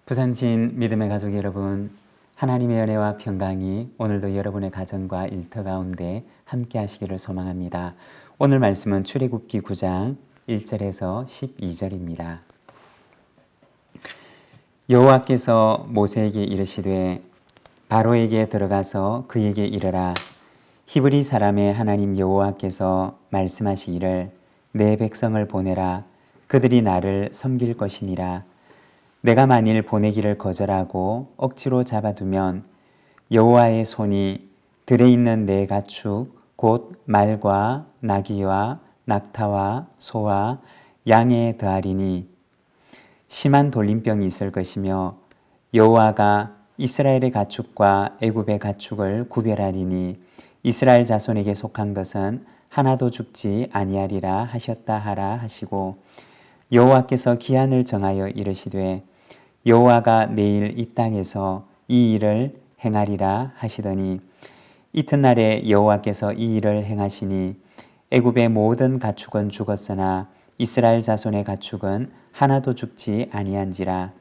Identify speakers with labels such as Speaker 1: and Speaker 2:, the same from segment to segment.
Speaker 1: 부산진 믿음의 가족 여러분, 하나님의 은혜와 평강이 오늘도 여러분의 가정과 일터 가운데 함께 하시기를 소망합니다. 오늘 말씀은 출애굽기 9장 1절에서 12절입니다. 여호와께서 모세에게 이르시되 바로에게 들어가서 그에게 이르라. 히브리 사람의 하나님 여호와께서 말씀하시기를 내 백성을 보내라. 그들이 나를 섬길 것이니라. 내가 만일 보내기를 거절하고 억지로 잡아두면 여호와의 손이 들에 있는 내 가축 곧 말과 나귀와 낙타와 소와 양에 더하리니 심한 돌림병이 있을 것이며 여호와가 이스라엘의 가축과 애굽의 가축을 구별하리니 이스라엘 자손에게 속한 것은 하나도 죽지 아니하리라 하셨다 하라 하시고 여호와께서 기한을 정하여 이르시되 여호와가 내일 이 땅에서 이 일을 행하리라 하시더니 이튿날에 여호와께서 이 일을 행하시니 애굽의 모든 가축은 죽었으나 이스라엘 자손의 가축은 하나도 죽지 아니한지라.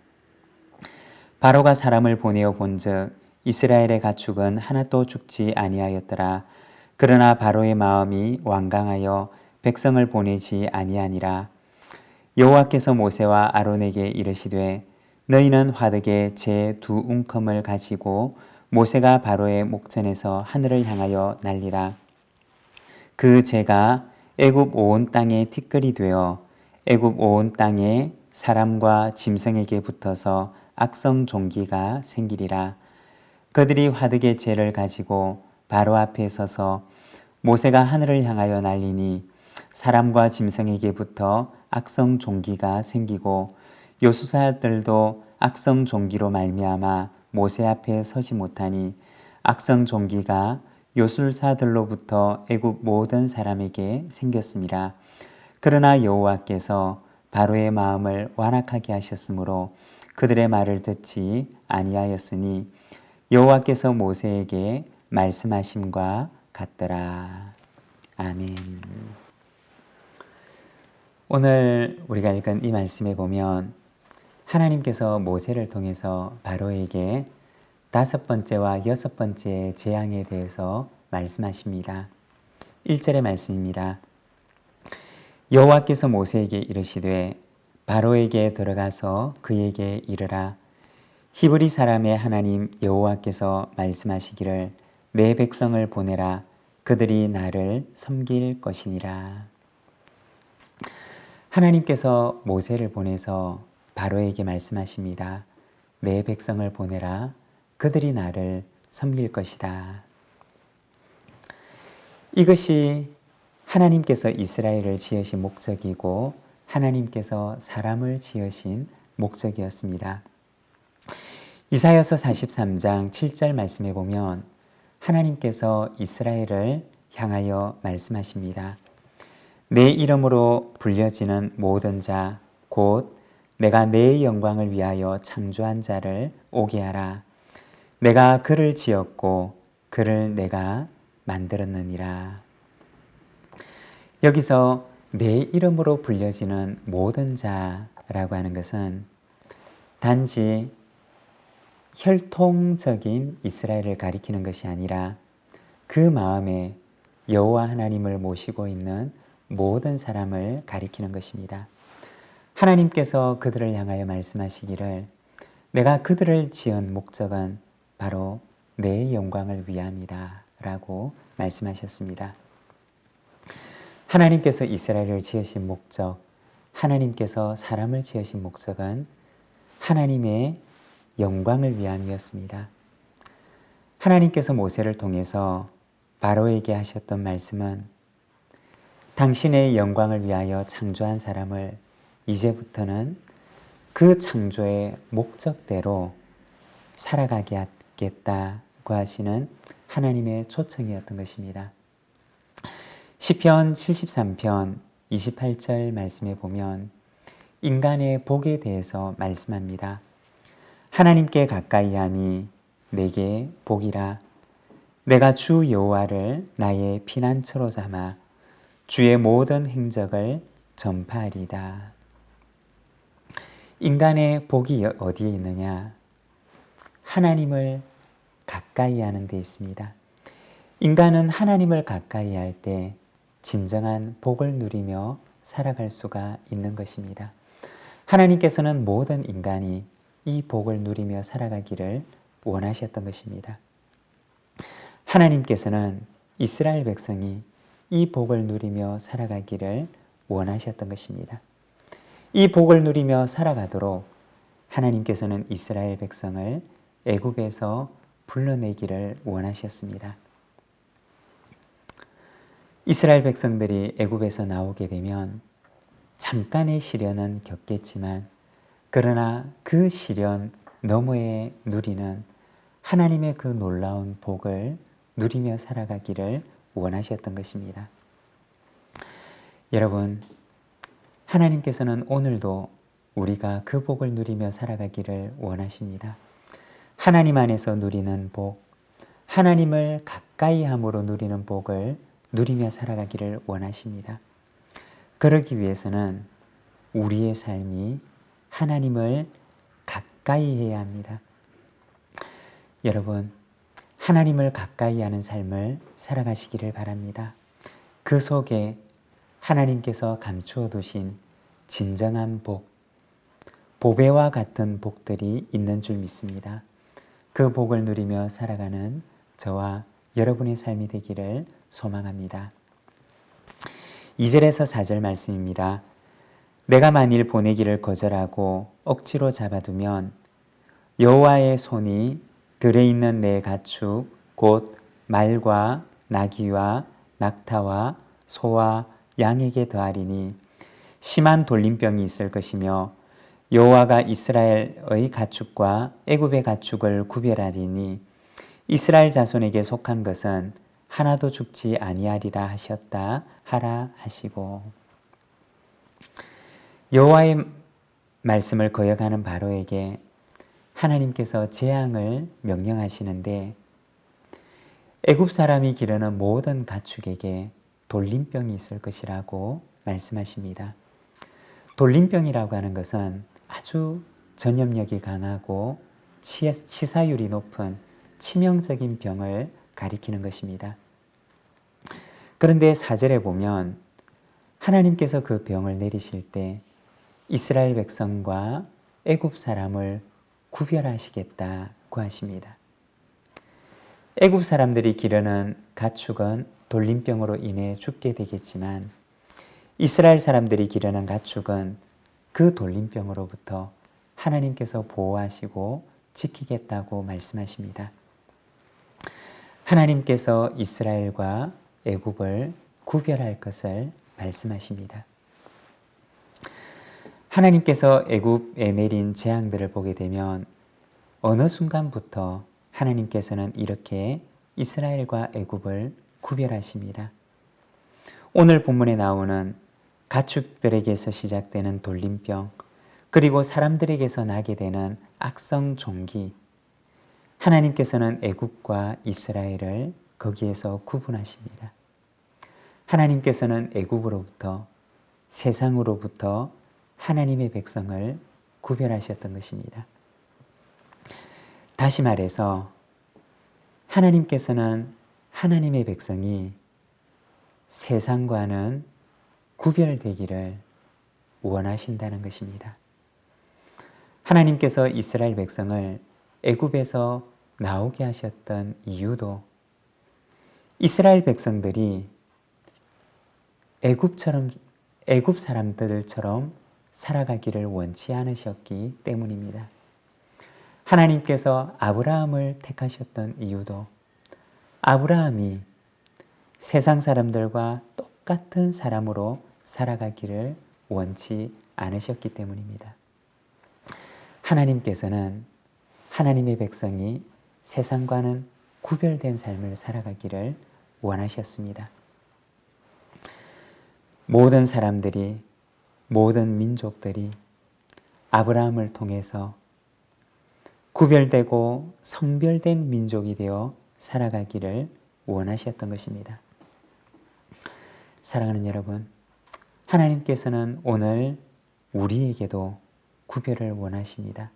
Speaker 1: 바로가 사람을 보내어 본즉 이스라엘의 가축은 하나도 죽지 아니하였더라. 그러나 바로의 마음이 완강하여 백성을 보내지 아니하니라. 여호와께서 모세와 아론에게 이르시되 너희는 화덕에 재 두 웅컴을 가지고 모세가 바로의 목전에서 하늘을 향하여 날리라. 그 재가 애굽 온 땅에 티끌이 되어 애굽 온 땅에 사람과 짐승에게 붙어서 악성 종기가 생기리라. 그들이 화덕의 재를 가지고 바로 앞에 서서 모세가 하늘을 향하여 날리니 사람과 짐승에게 붙어 악성 종기가 생기고 요수사들도 악성 종기로 말미암아 모세 앞에 서지 못하니 악성 종기가 요술사들로부터 애굽 모든 사람에게 생겼습니다. 그러나 여호와께서 바로의 마음을 완악하게 하셨으므로 그들의 말을 듣지 아니하였으니 여호와께서 모세에게 말씀하심과 같더라. 아멘. 오늘 우리가 읽은 이 말씀에 보면 하나님께서 모세를 통해서 바로에게 5번째와 6번째 재앙에 대해서 말씀하십니다. 1절의 말씀입니다. 여호와께서 모세에게 이르시되 바로에게 들어가서 그에게 이르라. 히브리 사람의 하나님 여호와께서 말씀하시기를 내 백성을 보내라. 그들이 나를 섬길 것이니라. 하나님께서 모세를 보내서 바로에게 말씀하십니다. 내 백성을 보내라. 그들이 나를 섬길 것이다. 이것이 하나님께서 이스라엘을 지으신 목적이고 하나님께서 사람을 지으신 목적이었습니다. 이사야서 43장 7절 말씀에 보면 하나님께서 이스라엘을 향하여 말씀하십니다. 내 이름으로 불려지는 모든 자, 곧 내가 내 영광을 위하여 창조한 자를 오게 하라. 내가 그를 지었고 그를 내가 만들었느니라. 여기서 내 이름으로 불려지는 모든 자라고 하는 것은 단지 혈통적인 이스라엘을 가리키는 것이 아니라 그 마음에 여호와 하나님을 모시고 있는 모든 사람을 가리키는 것입니다. 하나님께서 그들을 향하여 말씀하시기를 내가 그들을 지은 목적은 바로 내 영광을 위함이다 라고 말씀하셨습니다. 하나님께서 이스라엘을 지으신 목적, 하나님께서 사람을 지으신 목적은 하나님의 영광을 위함이었습니다. 하나님께서 모세를 통해서 바로에게 하셨던 말씀은 당신의 영광을 위하여 창조한 사람을 이제부터는 그 창조의 목적대로 살아가게 하겠다고 하시는 하나님의 초청이었던 것입니다. 시편 73편 28절 말씀에 보면 인간의 복에 대해서 말씀합니다. 하나님께 가까이함이 내게 복이라. 내가 주 여호와를 나의 피난처로 삼아 주의 모든 행적을 전파하리다. 인간의 복이 어디에 있느냐? 하나님을 가까이 하는 데 있습니다. 인간은 하나님을 가까이 할 때 진정한 복을 누리며 살아갈 수가 있는 것입니다. 하나님께서는 모든 인간이 이 복을 누리며 살아가기를 원하셨던 것입니다. 하나님께서는 이스라엘 백성이 이 복을 누리며 살아가기를 원하셨던 것입니다. 이 복을 누리며 살아가도록 하나님께서는 이스라엘 백성을 애굽에서 불러내기를 원하셨습니다. 이스라엘 백성들이 애굽에서 나오게 되면 잠깐의 시련은 겪겠지만 그러나 그 시련 너머에 누리는 하나님의 그 놀라운 복을 누리며 살아가기를 원하셨던 것입니다. 여러분, 하나님께서는 오늘도 우리가 그 복을 누리며 살아가기를 원하십니다. 하나님 안에서 누리는 복, 하나님을 가까이 함으로 누리는 복을 누리며 살아가기를 원하십니다. 그러기 위해서는 우리의 삶이 하나님을 가까이 해야 합니다. 여러분, 하나님을 가까이 하는 삶을 살아가시기를 바랍니다. 그 속에 하나님께서 감추어 두신 진정한 복, 보배와 같은 복들이 있는 줄 믿습니다. 그 복을 누리며 살아가는 저와 여러분의 삶이 되기를 소망합니다. 2절에서 4절 말씀입니다. 내가 만일 보내기를 거절하고 억지로 잡아두면 여호와의 손이 들에 있는 내 가축 곧 말과 나귀와 낙타와 소와 양에게 더하리니 심한 돌림병이 있을 것이며 여호와가 이스라엘의 가축과 애굽의 가축을 구별하리니 이스라엘 자손에게 속한 것은 하나도 죽지 아니하리라 하셨다 하라 하시고. 여호와의 말씀을 거역하는 바로에게 하나님께서 재앙을 명령하시는데 애굽 사람이 기르는 모든 가축에게 돌림병이 있을 것이라고 말씀하십니다. 돌림병이라고 하는 것은 아주 전염력이 강하고 치사율이 높은 치명적인 병을 가리키는 것입니다. 그런데 4절에 보면 하나님께서 그 병을 내리실 때 이스라엘 백성과 애굽 사람을 구별하시겠다고 하십니다. 애굽 사람들이 기르는 가축은 돌림병으로 인해 죽게 되겠지만 이스라엘 사람들이 기르는 가축은 그 돌림병으로부터 하나님께서 보호하시고 지키겠다고 말씀하십니다. 하나님께서 이스라엘과 애굽을 구별할 것을 말씀하십니다. 하나님께서 애굽에 내린 재앙들을 보게 되면 어느 순간부터 하나님께서는 이렇게 이스라엘과 애굽을 구별하십니다. 오늘 본문에 나오는 가축들에게서 시작되는 돌림병, 그리고 사람들에게서 나게 되는 악성 종기, 하나님께서는 애굽과 이스라엘을 거기에서 구분하십니다. 하나님께서는 애굽으로부터, 세상으로부터 하나님의 백성을 구별하셨던 것입니다. 다시 말해서 하나님께서는 하나님의 백성이 세상과는 구별되기를 원하신다는 것입니다. 하나님께서 이스라엘 백성을 애굽에서 나오게 하셨던 이유도 이스라엘 백성들이 애굽 사람들처럼 살아가기를 원치 않으셨기 때문입니다. 하나님께서 아브라함을 택하셨던 이유도 아브라함이 세상 사람들과 똑같은 사람으로 살아가기를 원치 않으셨기 때문입니다. 하나님께서는 하나님의 백성이 세상과는 구별된 삶을 살아가기를 원하셨습니다. 모든 사람들이, 모든 민족들이 아브라함을 통해서 구별되고 성별된 민족이 되어 살아가기를 원하셨던 것입니다. 사랑하는 여러분, 하나님께서는 오늘 우리에게도 구별을 원하십니다.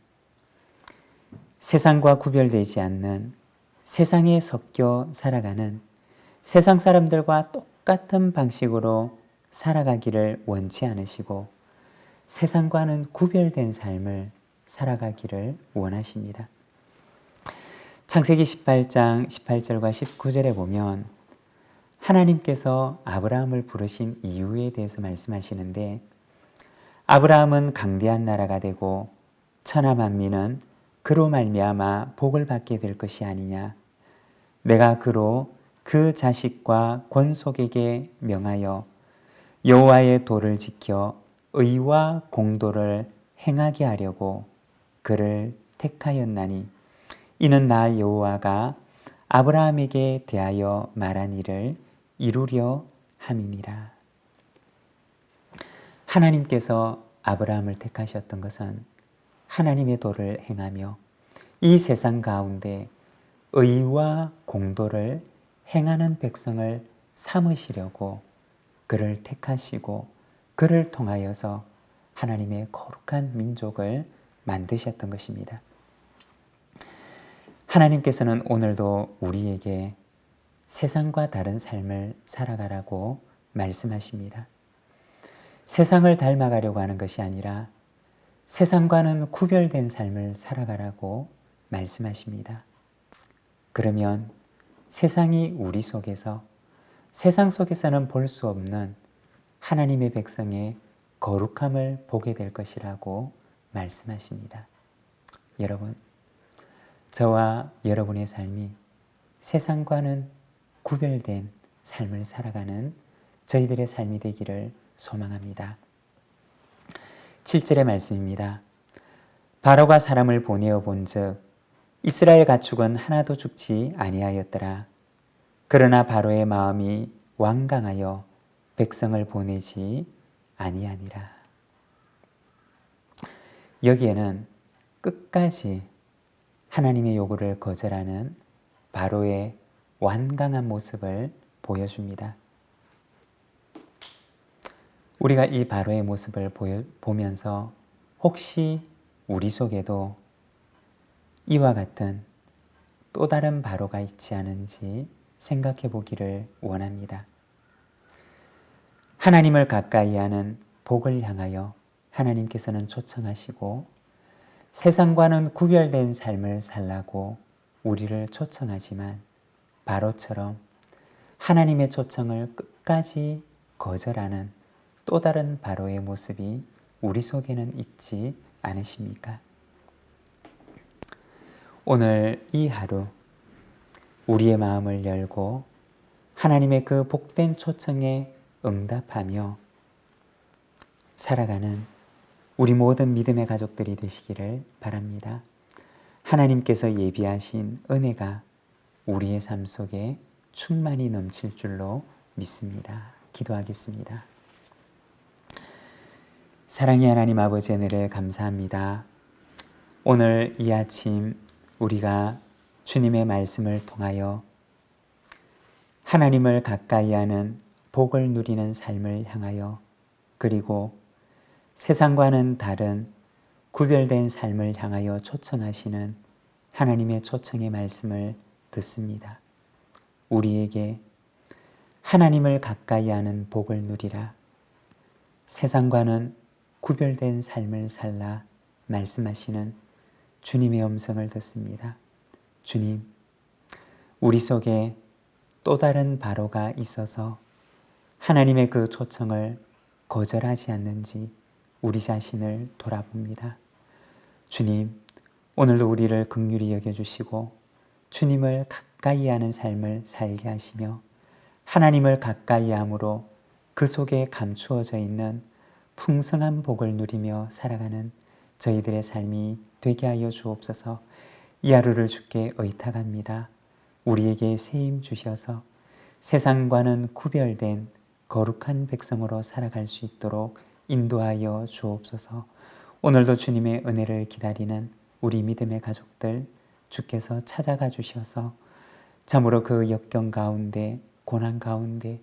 Speaker 1: 세상과 구별되지 않는, 세상에 섞여 살아가는, 세상 사람들과 똑같은 방식으로 살아가기를 원치 않으시고 세상과는 구별된 삶을 살아가기를 원하십니다. 창세기 18장 18절과 19절에 보면 하나님께서 아브라함을 부르신 이유에 대해서 말씀하시는데, 아브라함은 강대한 나라가 되고 천하 만민은 그로 말미암아 복을 받게 될 것이 아니냐. 내가 그로 그 자식과 권속에게 명하여 여호와의 도를 지켜 의와 공도를 행하게 하려고 그를 택하였나니, 이는 나 여호와가 아브라함에게 대하여 말한 일을 이루려 함이니라. 하나님께서 아브라함을 택하셨던 것은 하나님의 도를 행하며 이 세상 가운데 의와 공도를 행하는 백성을 삼으시려고 그를 택하시고 그를 통하여서 하나님의 거룩한 민족을 만드셨던 것입니다. 하나님께서는 오늘도 우리에게 세상과 다른 삶을 살아가라고 말씀하십니다. 세상을 닮아가려고 하는 것이 아니라 세상과는 구별된 삶을 살아가라고 말씀하십니다. 그러면 세상이 우리 속에서, 세상 속에서는 볼 수 없는 하나님의 백성의 거룩함을 보게 될 것이라고 말씀하십니다. 여러분, 저와 여러분의 삶이 세상과는 구별된 삶을 살아가는 저희들의 삶이 되기를 소망합니다. 7절의 말씀입니다. 바로가 사람을 보내어 본즉 이스라엘 가축은 하나도 죽지 아니하였더라. 그러나 바로의 마음이 완강하여 백성을 보내지 아니하니라. 여기에는 끝까지 하나님의 요구를 거절하는 바로의 완강한 모습을 보여줍니다. 우리가 이 바로의 모습을 보면서 혹시 우리 속에도 이와 같은 또 다른 바로가 있지 않은지 생각해 보기를 원합니다. 하나님을 가까이 하는 복을 향하여 하나님께서는 초청하시고 세상과는 구별된 삶을 살라고 우리를 초청하지만 바로처럼 하나님의 초청을 끝까지 거절하는 또 다른 바로의 모습이 우리 속에는 있지 않으십니까? 오늘 이 하루 우리의 마음을 열고 하나님의 그 복된 초청에 응답하며 살아가는 우리 모든 믿음의 가족들이 되시기를 바랍니다. 하나님께서 예비하신 은혜가 우리의 삶 속에 충만히 넘칠 줄로 믿습니다. 기도하겠습니다. 사랑의 하나님 아버지, 은혜를 감사합니다. 오늘 이 아침 우리가 주님의 말씀을 통하여 하나님을 가까이 하는 복을 누리는 삶을 향하여, 그리고 세상과는 다른 구별된 삶을 향하여 초청하시는 하나님의 초청의 말씀을 듣습니다. 우리에게 하나님을 가까이 하는 복을 누리라, 세상과는 구별된 삶을 살라 말씀하시는 주님의 음성을 듣습니다. 주님, 우리 속에 또 다른 바로가 있어서 하나님의 그 초청을 거절하지 않는지 우리 자신을 돌아봅니다. 주님, 오늘도 우리를 긍휼히 여겨주시고 주님을 가까이 하는 삶을 살게 하시며 하나님을 가까이 함으로 그 속에 감추어져 있는 풍성한 복을 누리며 살아가는 저희들의 삶이 되게 하여 주옵소서. 이 하루를 주께 의탁합니다. 우리에게 새 힘 주셔서 세상과는 구별된 거룩한 백성으로 살아갈 수 있도록 인도하여 주옵소서. 오늘도 주님의 은혜를 기다리는 우리 믿음의 가족들 주께서 찾아가 주셔서 참으로 그 역경 가운데, 고난 가운데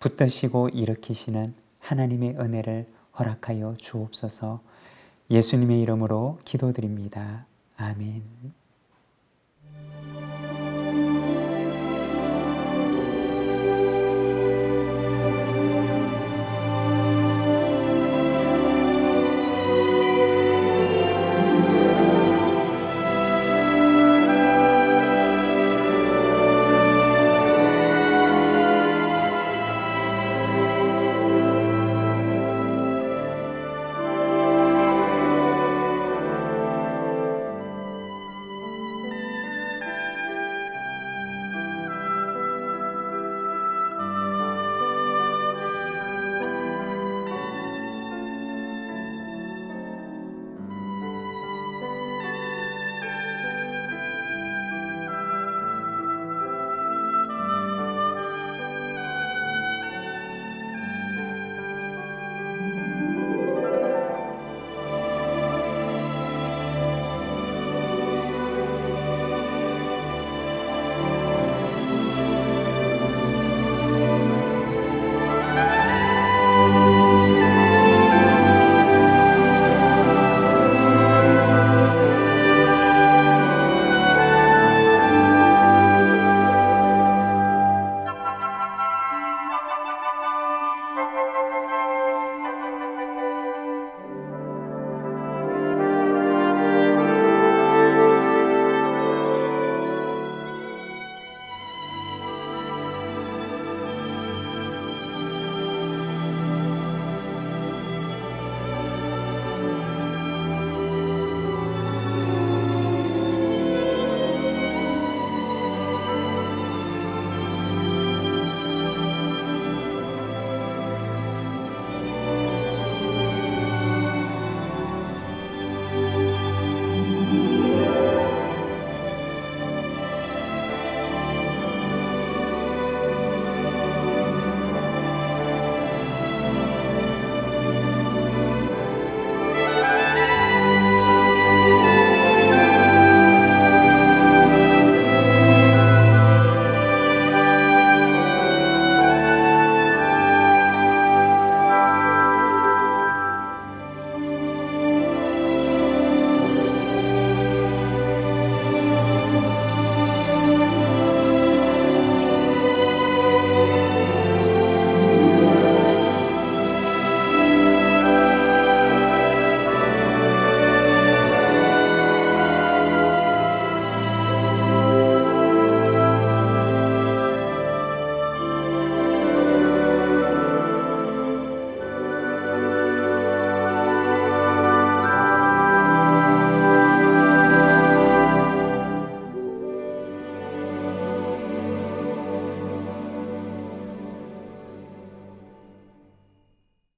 Speaker 1: 붙드시고 일으키시는 하나님의 은혜를 허락하여 주옵소서. 예수님의 이름으로 기도드립니다. 아멘.